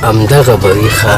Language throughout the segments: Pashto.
همدغه به وي ښه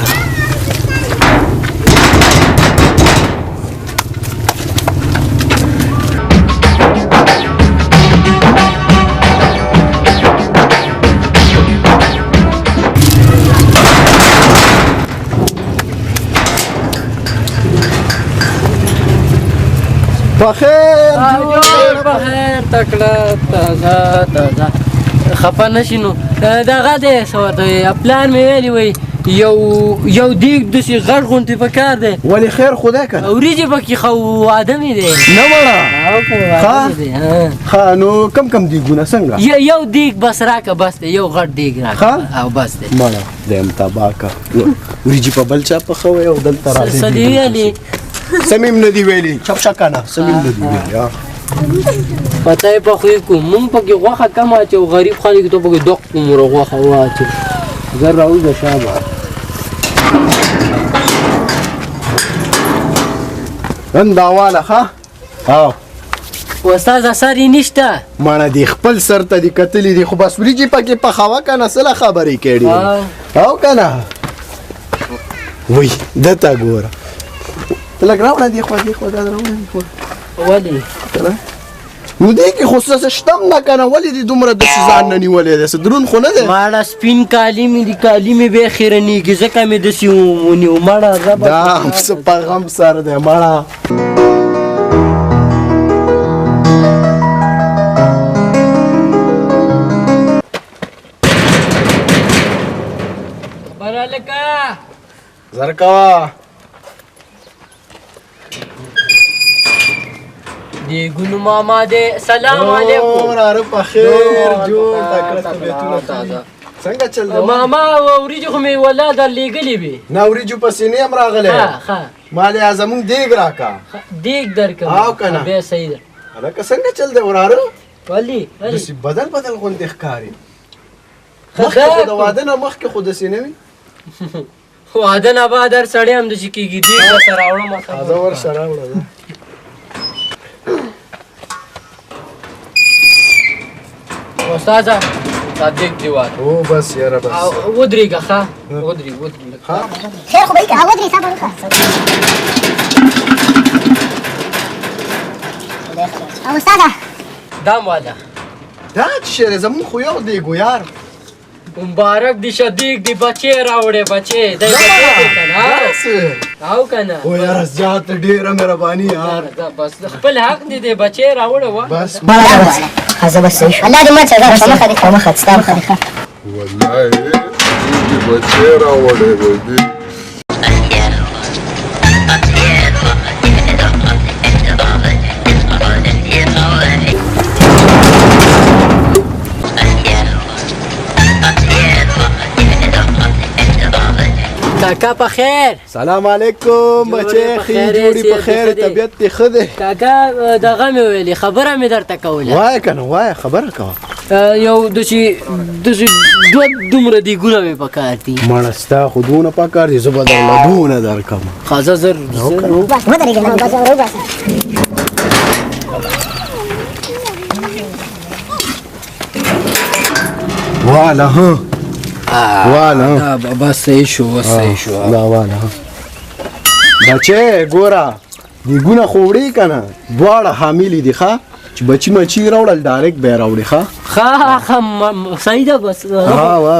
بخیر جوړ بخیر تکړه تازه تازه خفه نشي نو دغه دی څه ورته وایي پلان مې ویلي وایي یو دیګ داسې غټ غوندې پکار دی ولې خیر خدای کنه وریجې پکې ښه واده مې دی نه مړه ښه نو کم دیګونه څنګه یو دیګ بس راکه بس دی یو غټ دیګ راکه او بس دی مړه دیم تباه که وریجې په بل چا پخوئ او دلته راځئ څه دې ویلي سمیم نه دي ویلي چپ شه که نه سمیم نه دي ویلي پته یې پخوی کوو مونږ پکې غوښه کم اچو غریب خلک ته پکې دق عمره غوښه واچو زر راوځه شابه نن دا واله ښه او استاده سر یې نشته ماڼه دې خپل سر ته دې کتلي دي خو بس وریجې پکې پخوه که نه څه له خبرې کړي او که نه وی دته ګوره ته لږ راوړه دې خوا دې خوا دا راوړه دې خوا ولې نو دې کې خو څه شتم نه که نه ولې دې دومره داسې ځان نه نیولی دی څه دروند خو نه دی ماړه سپین کالي مې دي کالي مې بیا خیرنېږي ځکه مې داسې ونیو ماړه دا هم څه په غم سر دی ماړه خبره لکه زر کوه دیګونو ماما دی سلام علیکم وراره په خیر جوړ تکړه طبیعتونه تازه څنګه چل دی ماما وریجې خو مې والله در لېږلې وې نه وریجو پسې نه یم راغلی ما دې زمونږ دیګ راکړه دیګ درکړم او که نه بیا صحیح ده هلکه څنګه چل دی وراره ولې داسې بدل غوندې ښکاري مخکې خو د واده نه مخکې خو داسې نه وي واده نه بعد هر سړی همداسې کېږي دیګ درته راوړم تازه ورشه راوړه استاده دا دیګ دیوار او بس یاره بس ودرېږه ښه ودرېږه خیر خو به یې که ودرې صبر وکړه او استاده دام واده دا چې شی زمونږ خو یو دیګ و یار مبارک دی شه دیګ دی بچې راوړې بچې دی بچې دی که نه او که نه او یاره زیات ډېره مهرباني یار بس خپل حق دی دی بچې راوړه وه بس زه بس صحیح شو الله دې مات شه زه په مخه دې په مخه ستا مخه دې والله دې بچې راوړې دي کاکا په خیر سلام علیکم بچې ښې جوړې په خیر طبیعت دې ښه دی کاکا دغه مې ویلې خبره مې درته کوله وایه که نه وایه خبره کوه یو داسې دومره دیګونه مې پکار دي مړه ستا خو دونه پکار دي زه به درله دونه درکړم ښه زه زر بس ودرېږه نو بس وروباسه واله ها واله بس صحیح شو بس صحیح شو دا واله بچې ګوره دیګونه خو وړې که نه دواړه حاملې دي ښه چې بچي مچي راوړل ډایرکټ به یې راوړې ښه صحیح ده بس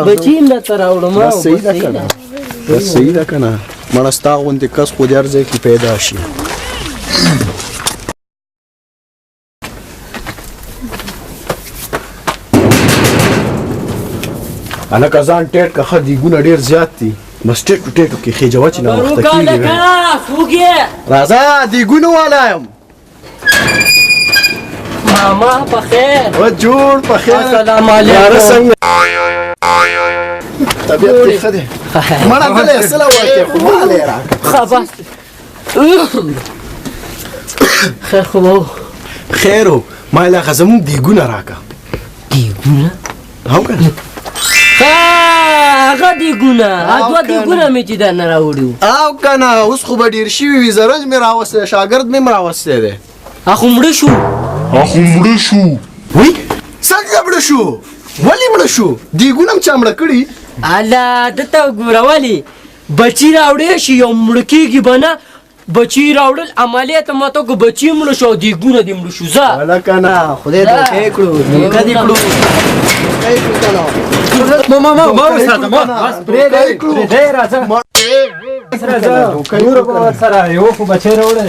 بچي هم درته راوړم بس صحیح ده که نه بس صحیح ده که نه مړه ستا غوندې کس خو دې هر ځای کې پیدا شي هلکه ځان ټیټ که ښه دیګونه ډېر زیات دي بس ټیټو ټیټو کې خېجوه چې ناوخته کېږي راځه دیګونه والا یم ماما په خیر و جوړ په خیر السلام علیکم طبیعت دې ښه دی مړه بله یې څه له ورکې خو ماله یې راکړه ښه بس خیر خو به خیر و ما یې لکه زمونږ دیګونه راکړه دیګونه او که نه هغه دیګونه دوه دیګونه مې چې درنه راوړي او که نه اوس خو به ډېر شوي وي زرج مې راوستی دی شاګرد مې هم راوستی دی خو مړه شو وی څنګه مړه شو ولې مړه شو دیګونه هم چا مړه کړي Ala د تا ګوروالی بچی راوړې شي یو مړ کېږي به نه بچی راوړل عملیات ماته کو بچی مړ شو دیګونه دې مړ شو ځه ولا کنه خدای دې کړو دې کړو ما وساته ما بس پرې دې راځه سره یو خو بچی راوړل